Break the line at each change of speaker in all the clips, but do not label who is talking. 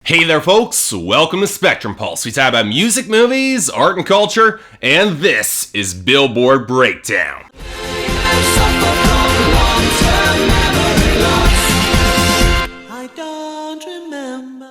Hey there folks, welcome to Spectrum Pulse. We talk about music, movies, art and culture, and this is Billboard Breakdown.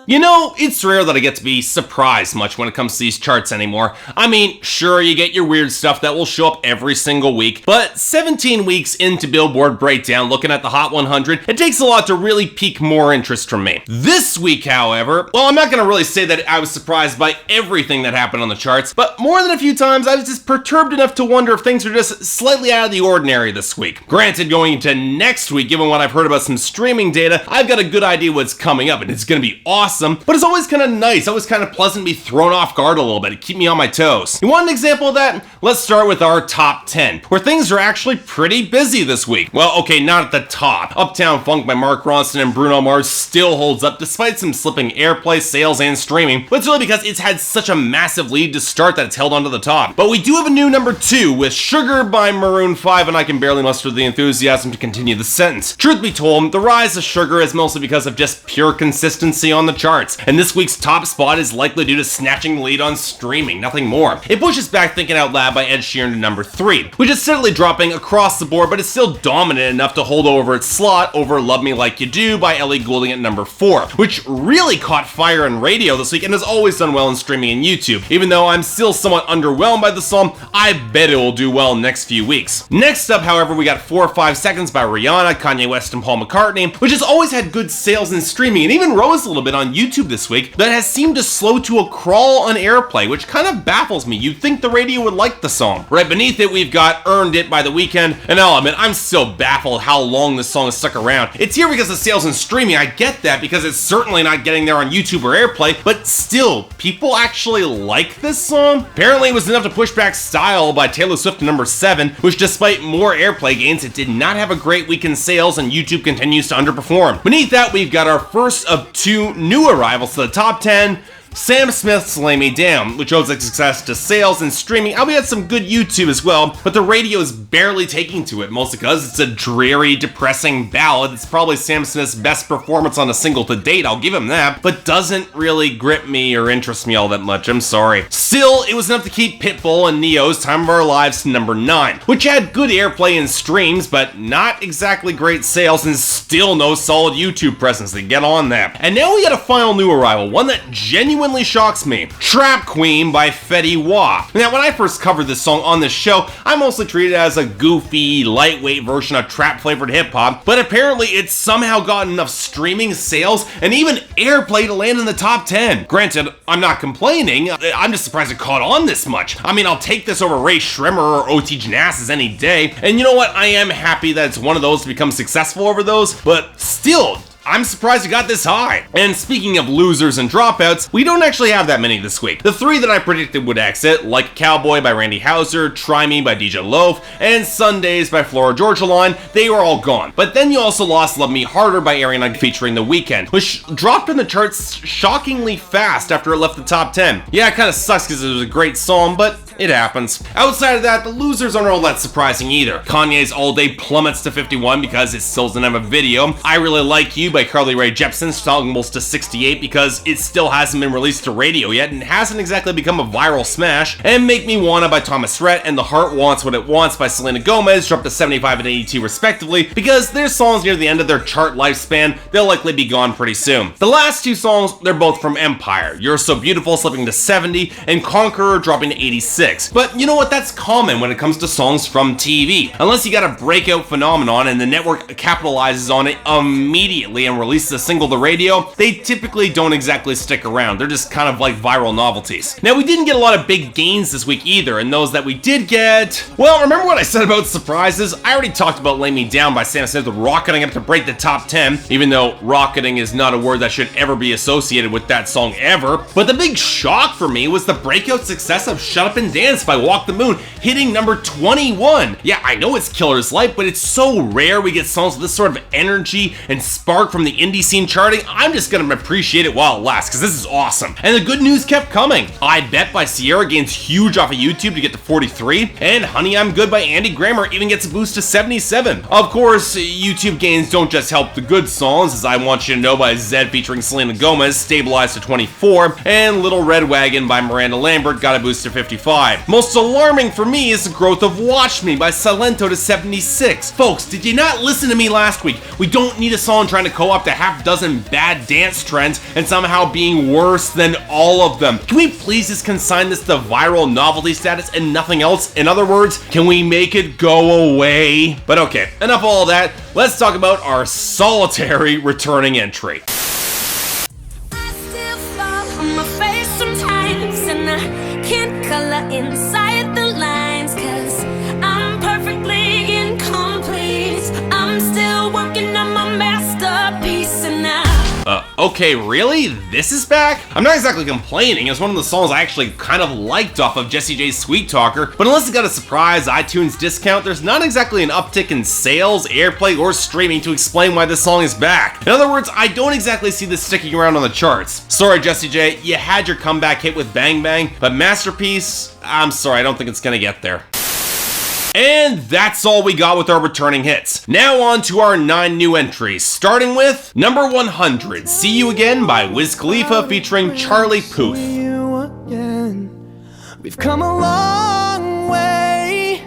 You know, it's rare that I get to be surprised much when it comes to these charts anymore. I mean, sure, you get your weird stuff that will show up every single week, but 17 weeks into Billboard Breakdown, looking at the Hot 100, it takes a lot to really pique more interest from me. This week, however, well, I'm not gonna really say that I was surprised by everything that happened on the charts, but more than a few times, I was just perturbed enough to wonder if things are just slightly out of the ordinary this week. Granted, going into next week, given what I've heard about some streaming data, I've got a good idea what's coming up, and it's gonna be awesome. But it's always kind of nice, always kind of pleasant to be thrown off guard a little bit, to keep me on my toes. You want an example of that? Let's start with our top 10, where things are actually pretty busy this week. Well, okay, not at the top. Uptown Funk by Mark Ronson and Bruno Mars still holds up despite some slipping airplay, sales, and streaming, but it's really because it's had such a massive lead to start that it's held onto the top. But we do have a new number 2 with Sugar by Maroon 5, and I can barely muster the enthusiasm to continue the sentence. Truth be told, the rise of Sugar is mostly because of just pure consistency on the charts, and this week's top spot is likely due to snatching the lead on streaming, nothing more. It pushes back Thinking Out Loud by Ed Sheeran to number 3, which is steadily dropping across the board, but is still dominant enough to hold over its slot over Love Me Like You Do by Ellie Goulding at number 4, which really caught fire in radio this week and has always done well in streaming and YouTube. Even though I'm still somewhat underwhelmed by the song, I bet it will do well in the next few weeks. Next up, however, we got 4 or 5 Seconds by Rihanna, Kanye West, and Paul McCartney, which has always had good sales in streaming and even rose a little bit on YouTube this week, that has seemed to slow to a crawl on airplay, which kind of baffles me. You'd think the radio would like the song. Right beneath it, we've got Earned It by The Weeknd, and I'll admit, I'm still baffled how long this song has stuck around. It's here because of sales and streaming, I get that, because it's certainly not getting there on YouTube or airplay, but still, people actually like this song? Apparently it was enough to push back Style by Taylor Swift to number 7, which despite more airplay gains, it did not have a great week in sales, and YouTube continues to underperform. Beneath that, we've got our first of 2 new arrivals to the top 10, Sam Smith's Lay Me Down, which owes its success to sales and streaming, and we had some good YouTube as well, but the radio is barely taking to it, mostly because it's a dreary, depressing ballad. It's probably Sam Smith's best performance on a single to date, I'll give him that, but doesn't really grip me or interest me all that much, I'm sorry. Still, it was enough to keep Pitbull and Neo's Time of Our Lives to number 9, which had good airplay and streams, but not exactly great sales, and still no solid YouTube presence to get on that. And now we got a final new arrival, one that genuinely shocks me. Trap Queen by Fetty Wap. Now, when I first covered this song on this show, I mostly treated it as a goofy, lightweight version of trap-flavored hip-hop, but apparently it's somehow gotten enough streaming, sales, and even airplay to land in the top 10. Granted, I'm not complaining, I'm just surprised it caught on this much. I mean, I'll take this over Ray Schremer or O.T. Janas's any day, and you know what, I am happy that it's one of those to become successful over those, but still, I'm surprised it got this high. And speaking of losers and dropouts, we don't actually have that many this week. The 3 that I predicted would exit, Like a Cowboy by Randy Houser, Try Me by DJ Loaf, and Sundays by Flora Georgia Line, they were all gone. But then you also lost Love Me Harder by Ariana featuring The Weeknd, which dropped in the charts shockingly fast after it left the top 10. Yeah, it kind of sucks because it was a great song, but it happens. Outside of that, the losers aren't all that surprising either. Kanye's All Day plummets to 51 because it still doesn't have a video. I Really Like You by Carly Rae Jepsen stumbles to 68 because it still hasn't been released to radio yet and hasn't exactly become a viral smash. And Make Me Wanna by Thomas Rhett and The Heart Wants What It Wants by Selena Gomez dropped to 75 and 82 respectively because their songs near the end of their chart lifespan, they'll likely be gone pretty soon. The last 2 songs, they're both from Empire. You're So Beautiful slipping to 70 and Conqueror dropping to 86. But you know what, that's common when it comes to songs from TV. Unless you got a breakout phenomenon and the network capitalizes on it immediately and releases a single to radio, they typically don't exactly stick around. They're just kind of like viral novelties. Now, we didn't get a lot of big gains this week either, and those that we did get, well, remember what I said about surprises? I already talked about Lay Me Down by Sam Smith rocketing up to break the top 10, even though rocketing is not a word that should ever be associated with that song ever. But the big shock for me was the breakout success of Shut Up and Dance by Walk the Moon, hitting number 21. Yeah, I know it's Killer's Light, but it's so rare we get songs with this sort of energy and spark from the indie scene charting. I'm just gonna appreciate it while it lasts, because this is awesome. And the good news kept coming. I Bet by Sierra gains huge off of YouTube to get to 43, and Honey I'm Good by Andy Grammer even gets a boost to 77. Of course, YouTube gains don't just help the good songs, as I Want You to Know by Zedd featuring Selena Gomez stabilized to 24, and Little Red Wagon by Miranda Lambert got a boost to 55. Most alarming for me is the growth of Watch Me by Salento to 76. Folks, did you not listen to me last week? We don't need a song trying to co-opt a half dozen bad dance trends and somehow being worse than all of them. Can we please just consign this to viral novelty status and nothing else? In other words, can we make it go away? But okay, enough of all that. Let's talk about our solitary returning entry.
Inside the lines, 'cause I'm perfectly incomplete. I'm still working on my masterpiece and now.
Okay, really? This is back? I'm not exactly complaining. It's one of the songs I actually kind of liked off of Jessie J's Sweet Talker, but unless it got a surprise iTunes discount, there's not exactly an uptick in sales, airplay, or streaming to explain why this song is back. In other words, I don't exactly see this sticking around on the charts. Sorry, Jessie J, you had your comeback hit with Bang Bang, but Masterpiece, I'm sorry, I don't think it's gonna get there. And that's all we got with our returning hits. Now on to our 9 new entries, starting with number 100, See You Again by Wiz Khalifa featuring Charlie Puth.
We've come a long way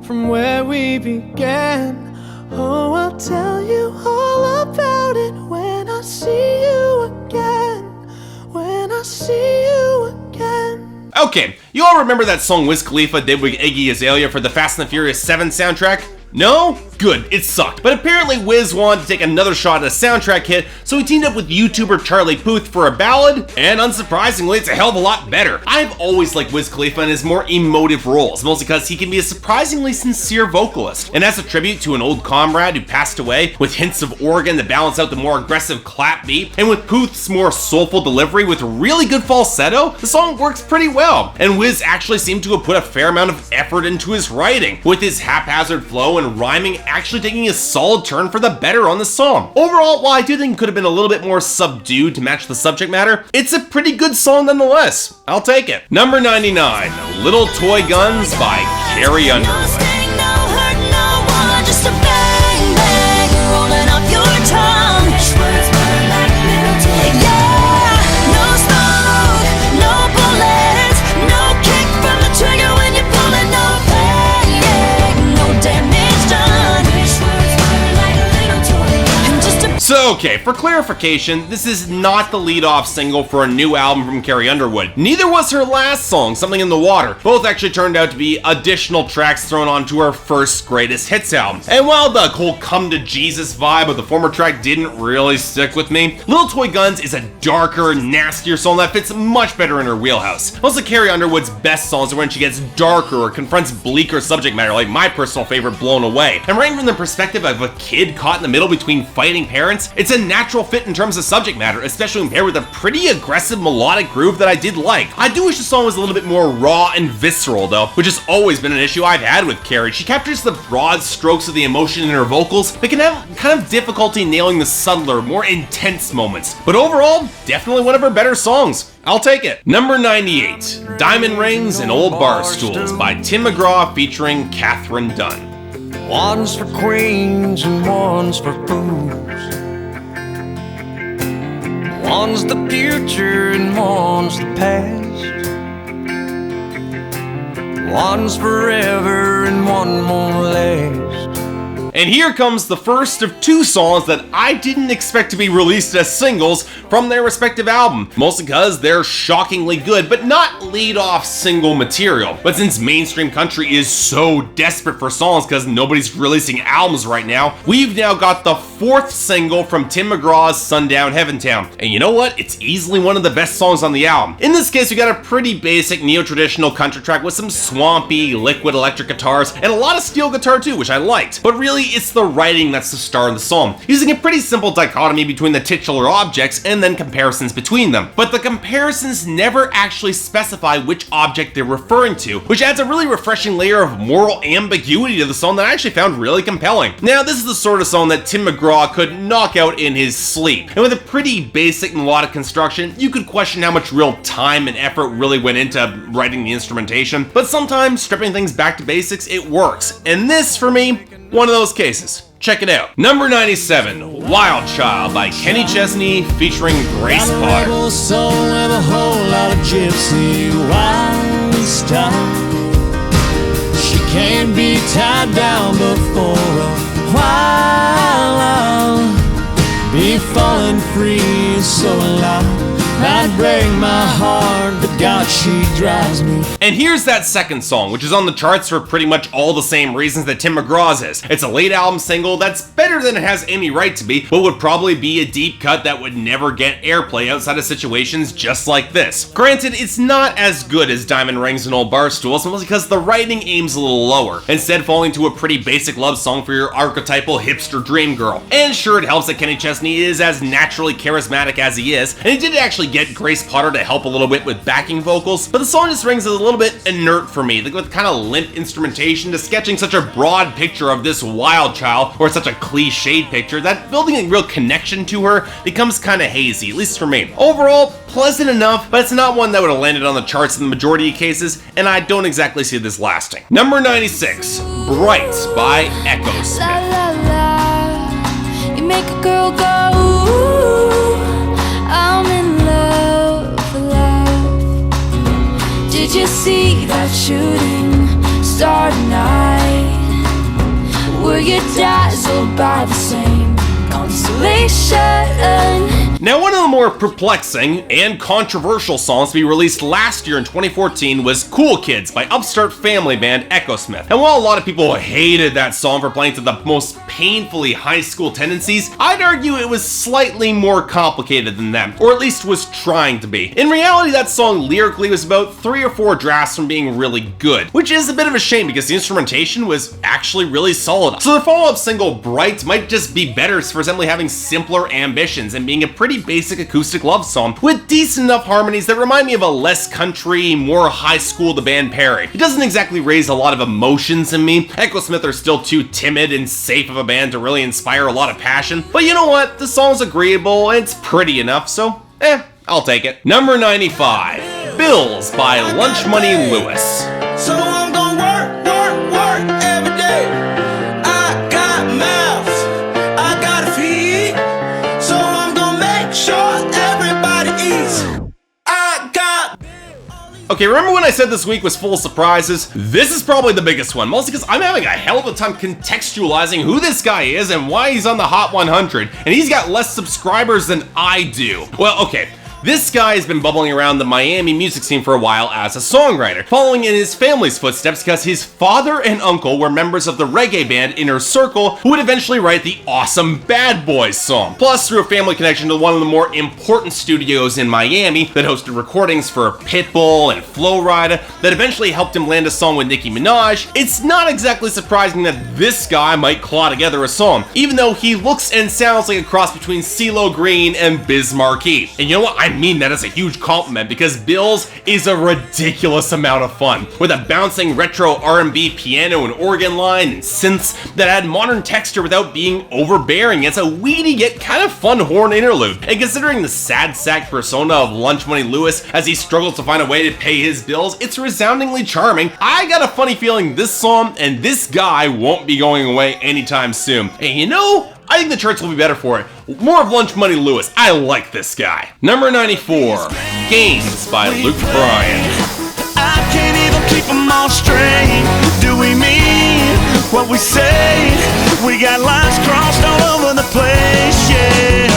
from where we began. Oh, I'll tell you all about it when I see you again. When I see you again.
Okay, you all remember that song Wiz Khalifa did with Iggy Azalea for the Fast and the Furious 7 soundtrack? No? Good, it sucked. But apparently Wiz wanted to take another shot at a soundtrack hit, so he teamed up with YouTuber Charlie Puth for a ballad, and unsurprisingly, it's a hell of a lot better. I've always liked Wiz Khalifa and his more emotive roles, mostly because he can be a surprisingly sincere vocalist. And as a tribute to an old comrade who passed away, with hints of organ to balance out the more aggressive clap beat, and with Puth's more soulful delivery with really good falsetto, the song works pretty well. And Wiz actually seemed to have put a fair amount of effort into his writing, with his haphazard flow and rhyming actually taking a solid turn for the better on the song. Overall, while I do think it could have been a little bit more subdued to match the subject matter, it's a pretty good song nonetheless. I'll take it. Number 99, Little Toy Guns by Carrie Underwood. So okay, for clarification, this is not the lead-off single for a new album from Carrie Underwood. Neither was her last song, Something in the Water. Both actually turned out to be additional tracks thrown onto her first greatest hits album. And while the whole Come to Jesus vibe of the former track didn't really stick with me, Little Toy Guns is a darker, nastier song that fits much better in her wheelhouse. Most of Carrie Underwood's best songs are when she gets darker or confronts bleaker subject matter, like my personal favorite, Blown Away. And writing from the perspective of a kid caught in the middle between fighting parents, it's a natural fit in terms of subject matter, especially when paired with a pretty aggressive melodic groove that I did like. I do wish the song was a little bit more raw and visceral though, which has always been an issue I've had with Carrie. She captures the broad strokes of the emotion in her vocals, but can have kind of difficulty nailing the subtler, more intense moments. But overall, definitely one of her better songs. I'll take it. Number 98, Diamond Rings and Old Bar Stools by Tim McGraw featuring Katherine Dunn.
One's for queens and one's for fools. One's the future and one's the past. One's forever and one won't last.
And here comes the first of 2 songs that I didn't expect to be released as singles from their respective album, mostly because they're shockingly good, but not lead-off single material. But since mainstream country is so desperate for songs because nobody's releasing albums right now, we've now got the 4th single from Tim McGraw's Sundown Heaventown. And you know what? It's easily one of the best songs on the album. In this case, we got a pretty basic neo-traditional country track with some swampy, liquid electric guitars, and a lot of steel guitar too, which I liked. But really, it's the writing that's the star of the song, using a pretty simple dichotomy between the titular objects and then comparisons between them. But the comparisons never actually specify which object they're referring to, which adds a really refreshing layer of moral ambiguity to the song that I actually found really compelling. Now, this is the sort of song that Tim McGraw could knock out in his sleep, and with a pretty basic melodic construction, you could question how much real time and effort really went into writing the instrumentation, but sometimes stripping things back to basics, it works. And this, for me, one of those cases. Check it out. Number 97, Wild Child by Kenny Chesney featuring Grace Potter.
Got a rebel soul with a whole lot of gypsy wild style. She can't be tied down before a while. I'll be falling free so alive. I'd break my heart, but God, she drives me.
And here's that second song, which is on the charts for pretty much all the same reasons that Tim McGraw's is. It's a late album single that's better than it has any right to be, but would probably be a deep cut that would never get airplay outside of situations just like this. Granted, it's not as good as Diamond Rings and Old Bar Stools, mostly because the writing aims a little lower, instead falling to a pretty basic love song for your archetypal hipster dream girl. And sure, it helps that Kenny Chesney is as naturally charismatic as he is, and he did actually get Grace Potter to help a little bit with backing vocals, but the song just rings a little bit inert for me, with kind of limp instrumentation to sketching such a broad picture of this wild child, or such a cliched picture, that building a real connection to her becomes kind of hazy, at least for me. Overall, pleasant enough, but it's not one that would have landed on the charts in the majority of cases, and I don't exactly see this lasting. Number 96, Bright by Echosmith.
La la la, you make a girl go ooh, I'm in love. Did you see that shooting star tonight? Were you dazzled by the same constellation?
Now, one of the more perplexing and controversial songs to be released last year in 2014 was Cool Kids by upstart family band Echosmith. And while a lot of people hated that song for playing to the most painfully high school tendencies, I'd argue it was slightly more complicated than that, or at least was trying to be. In reality, that song lyrically was about 3 or 4 drafts from being really good, which is a bit of a shame because the instrumentation was actually really solid. So the follow-up single Bright might just be better for simply having simpler ambitions and being a pretty basic acoustic love song with decent enough harmonies that remind me of a less country, more high school The Band Perry. It doesn't exactly raise a lot of emotions in me. Echosmith are still too timid and safe of a band to really inspire a lot of passion, but you know what? The song's agreeable and it's pretty enough, so I'll take it. Number 95, Bills by LunchMoney Lewis.
So I'm gonna work every day. I got mouths, I gotta feed. So I'm gonna make sure everybody eats. I got.
Okay, remember when I said this week was full of surprises? This is probably the biggest one, mostly because I'm having a hell of a time contextualizing who this guy is and why he's on the Hot 100, and he's got less subscribers than I do. Well, okay. This guy has been bubbling around the Miami music scene for a while as a songwriter, following in his family's footsteps because his father and uncle were members of the reggae band Inner Circle, who would eventually write the awesome Bad Boys song. Plus, through a family connection to one of the more important studios in Miami that hosted recordings for Pitbull and Flo Rida that eventually helped him land a song with Nicki Minaj, it's not exactly surprising that this guy might claw together a song, even though he looks and sounds like a cross between CeeLo Green and Biz Markie. And you know what? I mean that as a huge compliment because Bills is a ridiculous amount of fun, with a bouncing retro R&B piano and organ line and synths that add modern texture without being overbearing. It's a weedy yet kind of fun horn interlude. And considering the sad sack persona of LunchMoney Lewis as he struggles to find a way to pay his bills, it's resoundingly charming. I got a funny feeling this song and this guy won't be going away anytime soon. And you know, I think the charts will be better for it. More of LunchMoney Lewis. I like this guy. Number 94, Games by Luke Bryan.
I can't even keep them all straight. Do we mean what we say? We got lines crossed all over the place, yeah.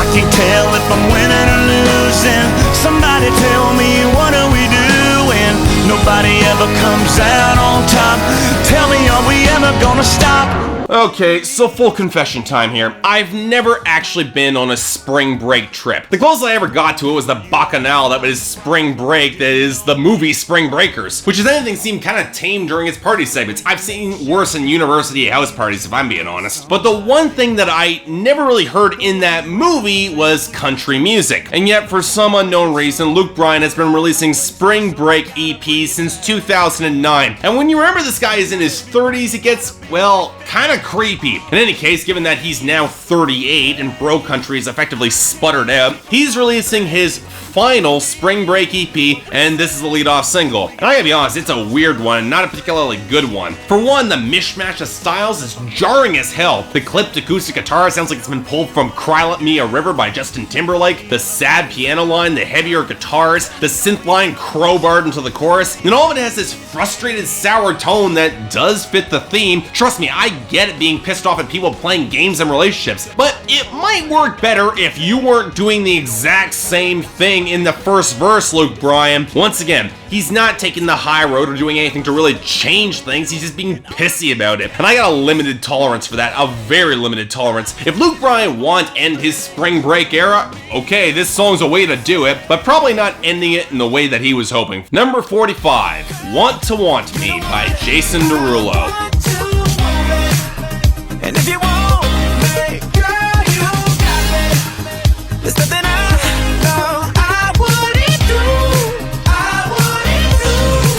I can't tell if I'm winning or losing. Somebody tell me, what are we doing? Nobody ever comes out on top. Tell me, are we ever gonna stop?
Okay, so full confession time here. I've never actually been on a spring break trip. The closest I ever got to it was the Bacchanal that was spring break, that is the movie Spring Breakers, which, as anything, seemed kind of tame during its party segments. I've seen worse in university house parties, if I'm being honest. But the one thing that I never really heard in that movie was country music. And yet, for some unknown reason, Luke Bryan has been releasing spring break EPs since 2009. And when you remember this guy is in his 30s, it gets, well, kind of creepy. In any case, given that he's now 38 and bro country is effectively sputtered out, he's releasing his final spring break EP, and this is the lead-off single. And I gotta be honest, it's a weird one, not a particularly good one. For one, the mishmash of styles is jarring as hell. The clipped acoustic guitar sounds like it's been pulled from Cry Let Me a River by Justin Timberlake, the sad piano line, the heavier guitars, the synth line crowbarred into the chorus, and all of it has this frustrated, sour tone that does fit the theme. Trust me, I get it being pissed off at people playing games and relationships, but it might work better if you weren't doing the exact same thing in the first verse, Luke Bryan. Once again, he's not taking the high road or doing anything to really change things, he's just being pissy about it. And I got a limited tolerance for that, a very limited tolerance. If Luke Bryan wants to end his spring break era, okay, this song's a way to do it, but probably not ending it in the way that he was hoping. Number 45, Want to Want Me by Jason Derulo.
And if you want me, girl, you got me. There's nothing I wouldn't do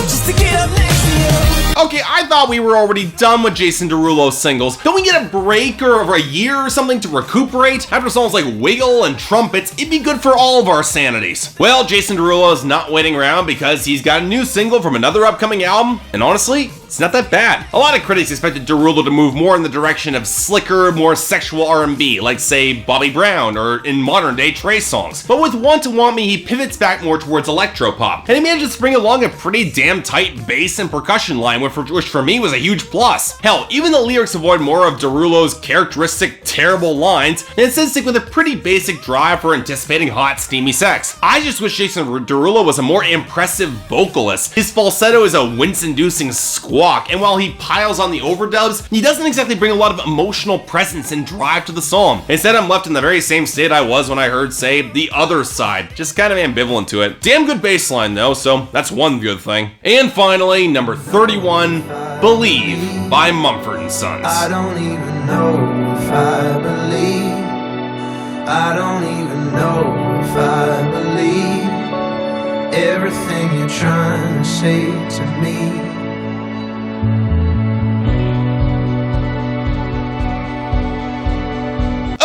just to get up next to you.
Okay, I thought we were already done with Jason Derulo's singles. Don't we get a break or a year or something to recuperate? After songs like Wiggle and Trumpets, it'd be good for all of our sanities. Well, Jason Derulo is not waiting around because he's got a new single from another upcoming album, and honestly, it's not that bad. A lot of critics expected Derulo to move more in the direction of slicker, more sexual R&B, like say Bobby Brown or in modern day Trey songs. But with Want to Want Me, he pivots back more towards electropop, and he manages to bring along a pretty damn tight bass and percussion line, which for me was a huge plus. Hell, even the lyrics avoid more of Derulo's characteristic terrible lines, and instead stick with a pretty basic drive for anticipating hot, steamy sex. I just wish Jason Derulo was a more impressive vocalist. His falsetto is a wince-inducing squawk, and while he piles on the overdubs, he doesn't exactly bring a lot of emotional presence and drive to the song. Instead, I'm left in the very same state I was when I heard, say, The Other Side, just kind of ambivalent to it. Damn good bass line though, so that's one good thing. And finally, number 31, Believe by Mumford & Sons.
I don't even know if I believe. I don't even know if I believe everything you're trying to say to me.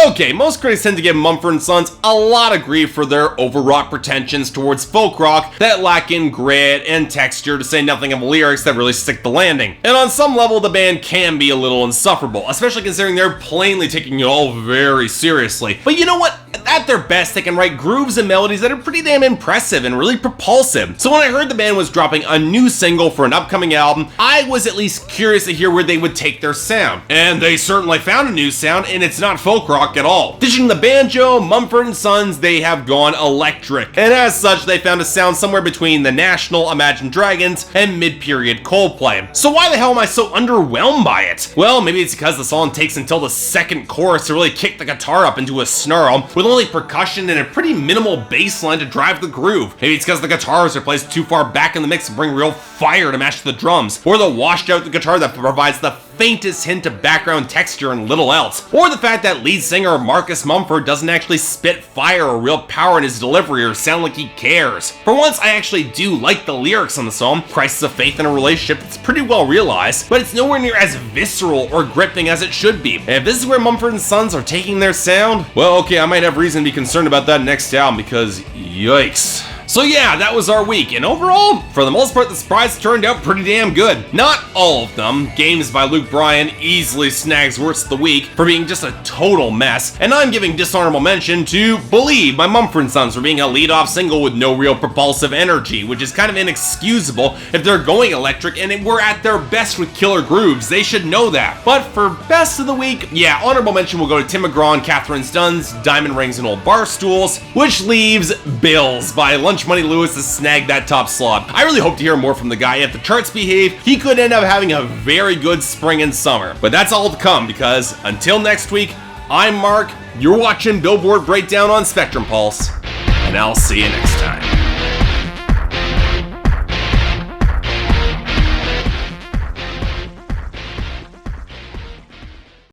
Okay, most critics tend to give Mumford & Sons a lot of grief for their overwrought pretensions towards folk rock that lack in grit and texture, to say nothing of lyrics that really stick the landing. And on some level, the band can be a little insufferable, especially considering they're plainly taking it all very seriously. But you know what? At their best, they can write grooves and melodies that are pretty damn impressive and really propulsive. So when I heard the band was dropping a new single for an upcoming album, I was at least curious to hear where they would take their sound. And they certainly found a new sound, and it's not folk rock at all. Ditching the banjo, Mumford & Sons, they have gone electric. And as such, they found a sound somewhere between the National, Imagine Dragons, and mid-period Coldplay. So why the hell am I so underwhelmed by it? Well, maybe it's because the song takes until the second chorus to really kick the guitar up into a snarl, with only percussion and a pretty minimal bass line to drive the groove. Maybe it's because the guitars are placed too far back in the mix to bring real fire to match the drums, or the washed out guitar that provides the faintest hint of background texture and little else, or the fact that lead singer Marcus Mumford doesn't actually spit fire or real power in his delivery or sound like he cares. For once, I actually do like the lyrics on the song. Crisis of faith in a relationship, it's pretty well realized, but it's nowhere near as visceral or gripping as it should be. And if this is where Mumford & Sons are taking their sound, well, okay, I might have reason to be concerned about that next album, because yikes. So yeah, that was our week, and overall, for the most part, the surprise turned out pretty damn good. Not all of them. Games by Luke Bryan easily snags Worst of the Week for being just a total mess, and I'm giving dishonorable mention to Believe by Mumford & Sons for being a lead-off single with no real propulsive energy, which is kind of inexcusable if they're going electric and we're at their best with killer grooves. They should know that. But for Best of the Week, yeah, honorable mention will go to Tim McGraw and Catherine Dunn's Diamond Rings and Old Bar Stools, which leaves Bills by LunchMoney LunchMoney Lewis has snagged that top slot. I really hope to hear more from the guy. If the charts behave, he could end up having a very good spring and summer. But that's all to come, because until next week, I'm Mark, you're watching Billboard Breakdown on Spectrum Pulse, and I'll see you next time.